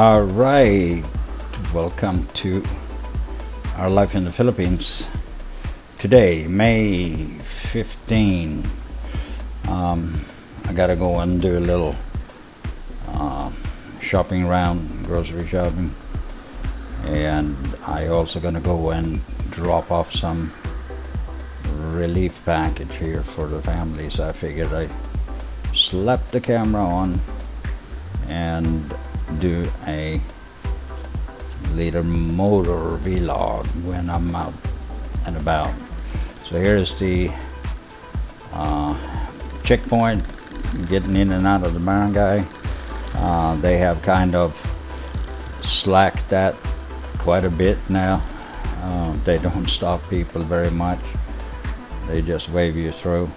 All right, welcome to our life in the Philippines. Today, May 15. I gotta go and do a little shopping around, grocery shopping, and I also gonna go and drop off some relief package here for the family. So I figured I slap the camera on and do a little motor vlog when I'm out and about. So here's the checkpoint, getting in and out of the barangay. They have kind of slacked that quite a bit now. They don't stop people very much. They just wave you through,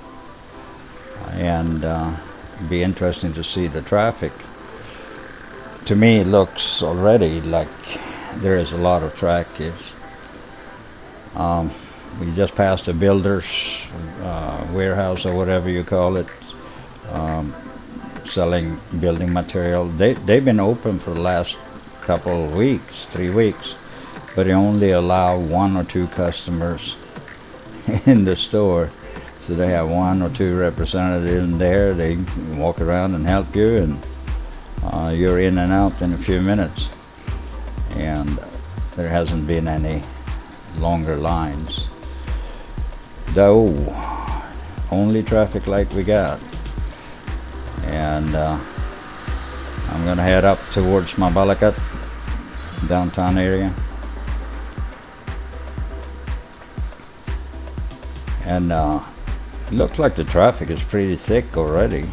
and it'd be interesting to see the traffic. To me, it looks already like there is a lot of traffic. We just passed a builder's warehouse, or whatever you call it, selling building material. They've been open for the last couple of weeks, 3 weeks, but they only allow 1 or 2 customers in the store. So they have 1 or 2 representatives in there. They walk around and help you, and you're in and out in a few minutes. And there hasn't been any longer lines, though. Only traffic light we got. And I'm gonna head up towards Mabalacat, downtown area. And it looks like the traffic is pretty thick already.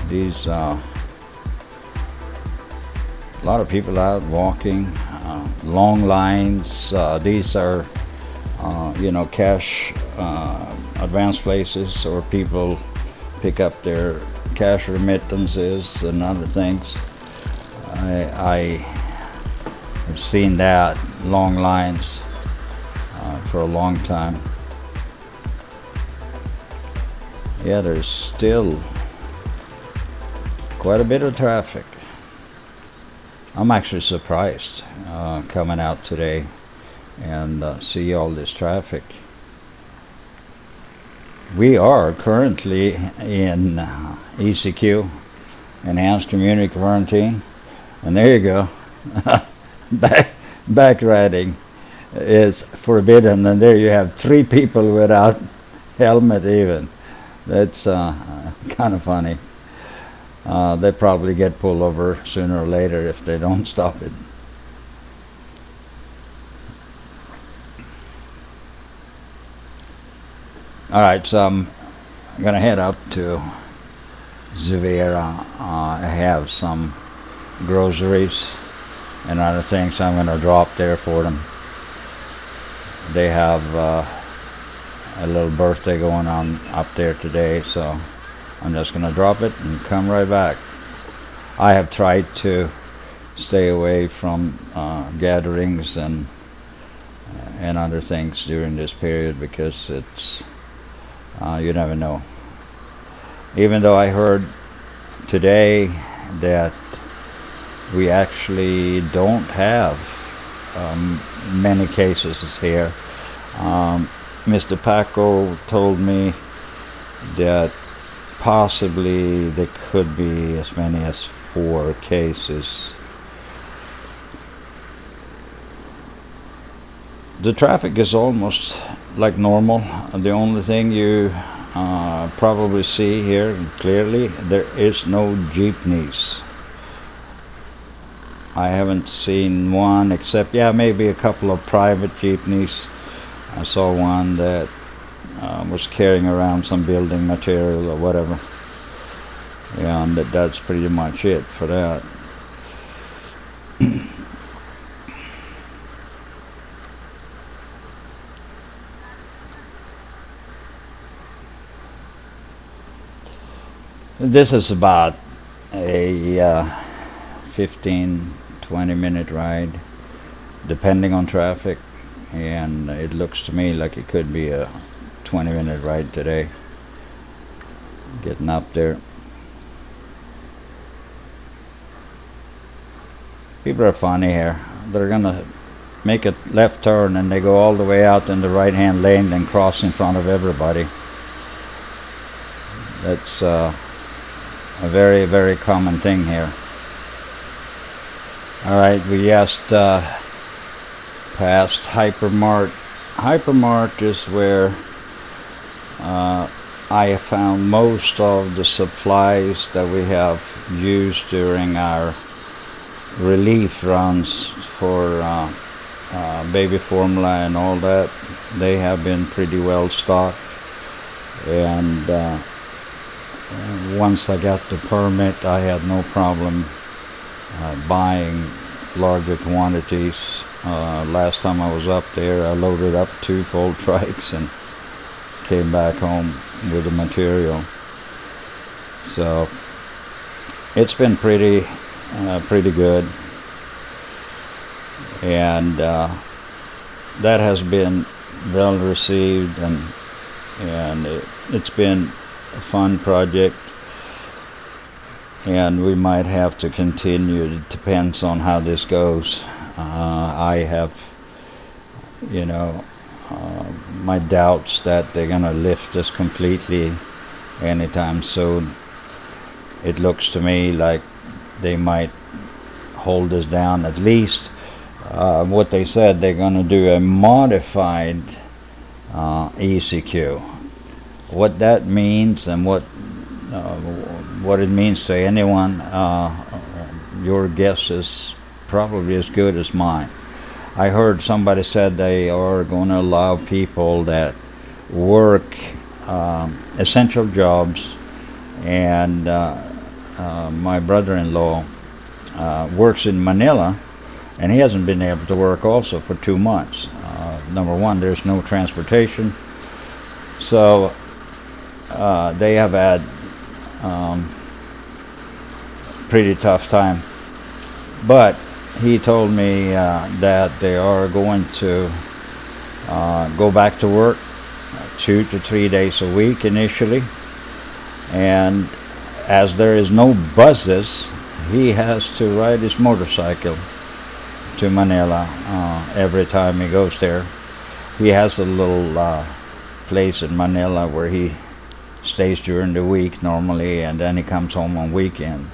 These a lot of people out walking, long lines. These are cash advance places, or people pick up their cash remittances and other things. I have seen that long lines for a long time. Yeah, there's still quite a bit of traffic. I'm actually surprised coming out today and see all this traffic. We are currently in ECQ, Enhanced Community Quarantine, and there you go. Back riding is forbidden, and there you have 3 people without helmet even. That's kind of funny. They probably get pulled over sooner or later if they don't stop it. Alright, so I'm gonna head up to Zuvera. I have some groceries and other things I'm gonna drop there for them. They have a little birthday going on up there today, so I'm just gonna drop it and come right back. I have tried to stay away from gatherings and other things during this period, because it's you never know. Even though I heard today that we actually don't have many cases here. Mr. Paco told me that possibly there could be as many as 4 cases. The traffic is almost like normal. The only thing you probably see here clearly, there is no jeepneys. I haven't seen one, except maybe a couple of private jeepneys. I saw one that was carrying around some building material or whatever, and that's pretty much it for that. This is about a 15-20 minute ride, depending on traffic, and it looks to me like it could be a 20-minute ride today, getting up there. People are funny here. They're gonna make a left turn and they go all the way out in the right-hand lane and cross in front of everybody. That's a very, very common thing here. All right, we just passed Hypermart. Hypermart is where I have found most of the supplies that we have used during our relief runs for baby formula and all that. They have been pretty well stocked, and once I got the permit, I had no problem buying larger quantities. Last time I was up there, I loaded up 2 full trikes and came back home with the material. So it's been pretty good, and that has been well received, and it's been a fun project, and we might have to continue. It depends on how this goes. I have, my doubts that they're gonna lift this completely anytime soon. It looks to me like they might hold us down. At least what they said, they're gonna do a modified ECQ. What that means and what it means to anyone, your guess is probably as good as mine. I heard somebody said they are going to allow people that work essential jobs, and my brother-in-law works in Manila, and he hasn't been able to work also for 2 months. Number one, there's no transportation, so they have had pretty tough time. But he told me that they are going to go back to work 2 to 3 days a week initially, and as there is no buses, he has to ride his motorcycle to Manila every time he goes there. He has a little place in Manila where he stays during the week normally, and then he comes home on weekend.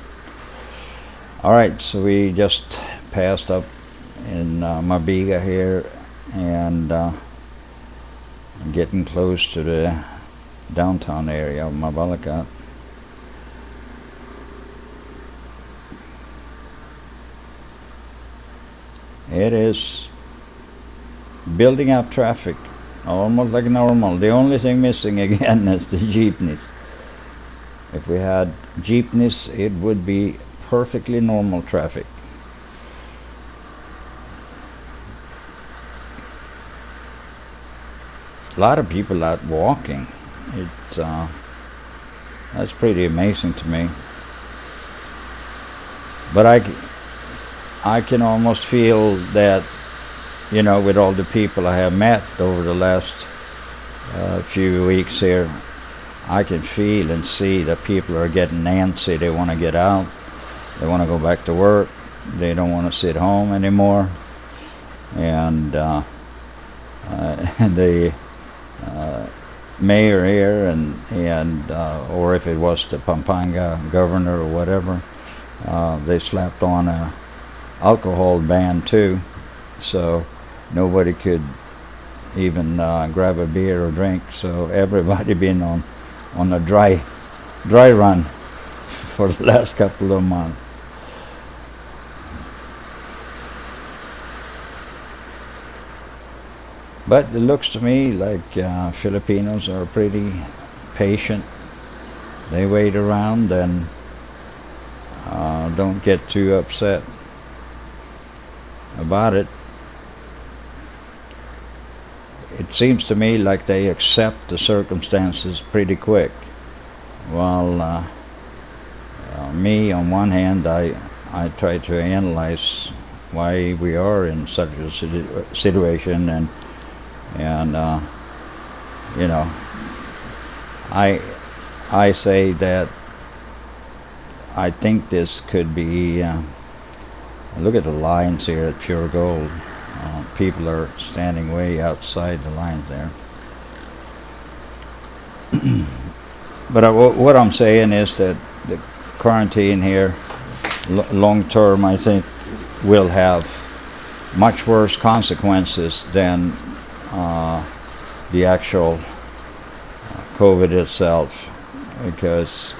All right, so we just passed up in Mabalacat here, and getting close to the downtown area of Mabalacat. It is building up traffic, almost like normal. The only thing missing again is the jeepneys. If we had jeepneys, it would be perfectly normal traffic. A lot of people out walking. That's pretty amazing to me. But I can almost feel that, with all the people I have met over the last few weeks here, I can feel and see that people are getting antsy. They want to get out. They want to go back to work. They don't want to sit home anymore. And the mayor here, and or if it was the Pampanga governor or whatever, they slapped on a alcohol ban too, so nobody could even grab a beer or drink. So everybody been on a dry run for the last couple of months. But it looks to me like Filipinos are pretty patient. They wait around and don't get too upset about it. It seems to me like they accept the circumstances pretty quick. While me, on one hand, I try to analyze why we are in such a situation, and I say that I think this could be Look at the lines here at Pure Gold. People are standing way outside the lines there. But what I'm saying is that the quarantine here, long term, I think, will have much worse consequences than the actual COVID itself, because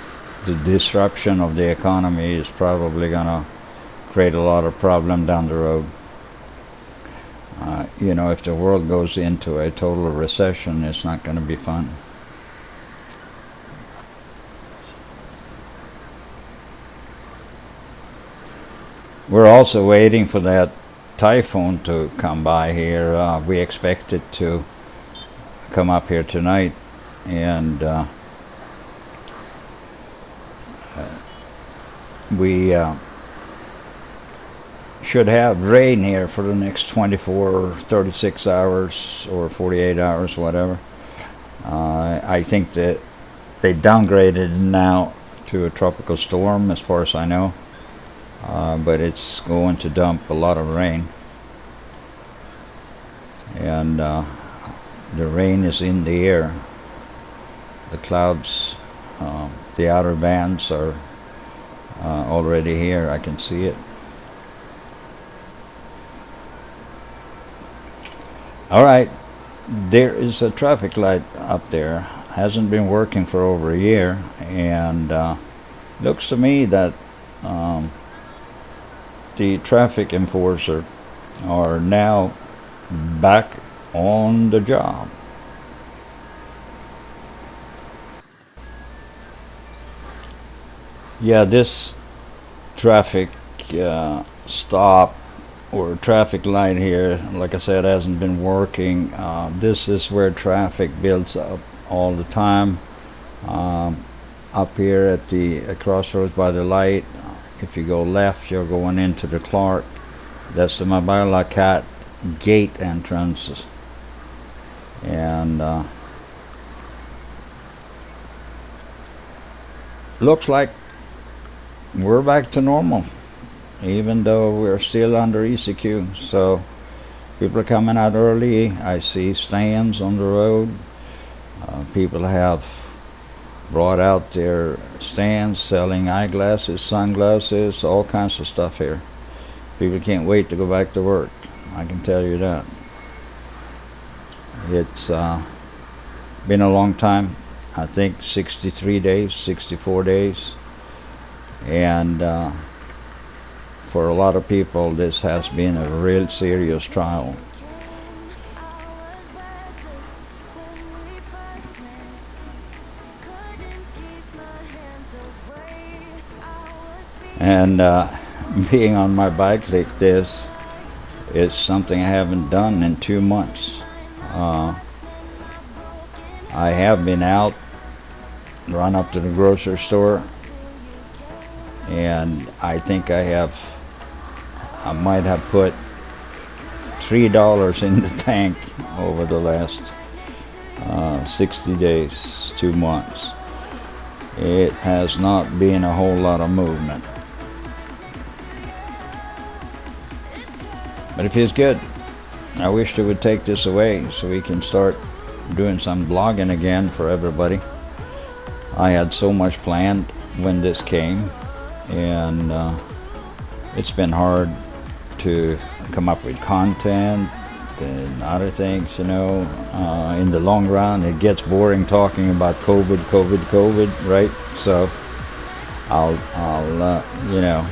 the disruption of the economy is probably going to create a lot of problem down the road. You know, if the world goes into a total recession, it's not going to be fun. We're also waiting for that typhoon to come by here. We expect it to come up here tonight, and we should have rain here for the next 24 or 36 hours or 48 hours, whatever. I think that they downgraded now to a tropical storm, as far as I know. But it's going to dump a lot of rain, and the rain is in the air. The clouds, the outer bands are already here. I can see it. All right, there is a traffic light up there. Hasn't been working for over a year, and looks to me that the traffic enforcer are now back on the job. Yeah, this traffic stop or traffic light here, like I said, hasn't been working. This is where traffic builds up all the time. Up here at the crossroads by the light, if you go left, you're going into the Clark. That's the Mabalacat gate entrance. And looks like we're back to normal, even though we're still under ECQ. So people are coming out early. I see stands on the road. People have brought out their stands selling eyeglasses, sunglasses, all kinds of stuff here. People can't wait to go back to work, I can tell you that. It's been a long time. I think 63 days, 64 days. And for a lot of people, this has been a real serious trial. And being on my bike like this is something I haven't done in 2 months. I have been out, run up to the grocery store, and I think I might have put $3 in the tank over the last 60 days, 2 months. It has not been a whole lot of movement. But it feels good. I wish they would take this away so we can start doing some blogging again for everybody. I had so much planned when this came, and it's been hard to come up with content and other things, you know. In the long run, it gets boring talking about COVID, right? So I'll you know,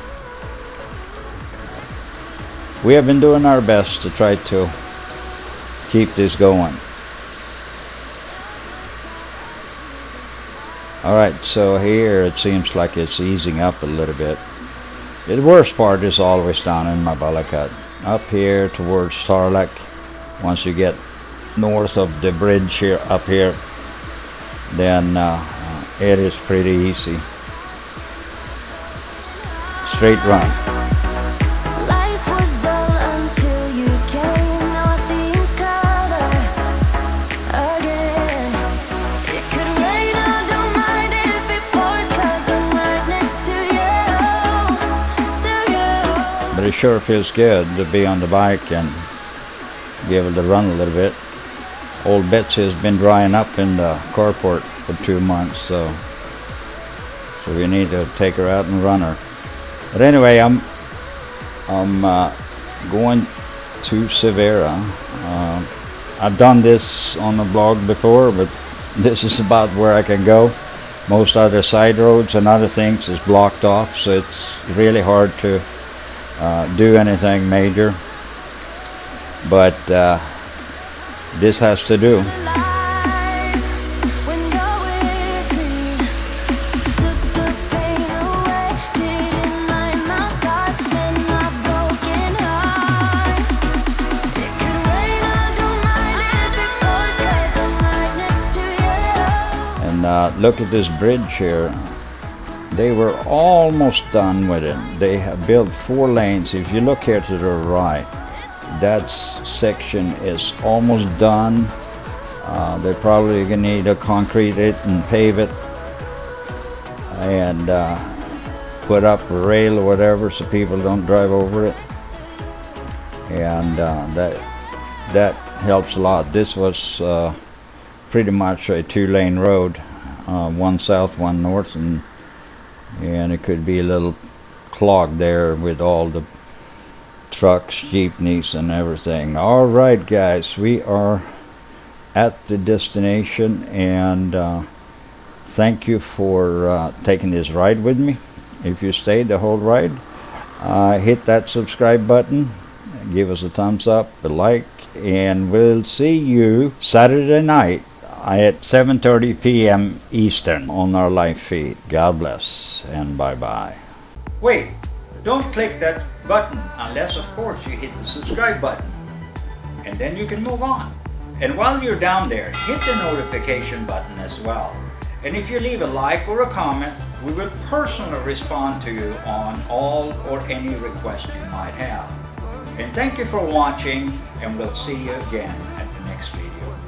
we have been doing our best to try to keep this going. Alright, so here it seems like it's easing up a little bit. The worst part is always down in Mabalacat. Up here towards Starlac, once you get north of the bridge here, up here, then it is pretty easy. Straight run. It sure feels good to be on the bike and be able to run a little bit. Old Betsy has been drying up in the carport for 2 months, so we need to take her out and run her. But anyway, I'm going to Severa. I've done this on the blog before, but this is about where I can go. Most other side roads and other things is blocked off, so it's really hard to do anything major. But this has to do. Look at this bridge here. They were almost done with it. They have built 4 lanes. If you look here to the right, that section is almost done. They're probably gonna need to concrete it and pave it and put up a rail or whatever so people don't drive over it. And that helps a lot. This was pretty much a 2-lane road. One south, one north, and it could be a little clogged there with all the trucks, jeepneys, and everything. All right, guys, we are at the destination, and thank you for taking this ride with me. If you stayed the whole ride, hit that subscribe button, give us a thumbs up, a like, and we'll see you Saturday night at 7:30 p.m. Eastern on our live feed. God bless and bye-bye. Wait, don't click that button unless, of course, you hit the subscribe button. And then you can move on. And while you're down there, hit the notification button as well. And if you leave a like or a comment, we will personally respond to you on all or any request you might have. And thank you for watching, and we'll see you again at the next video.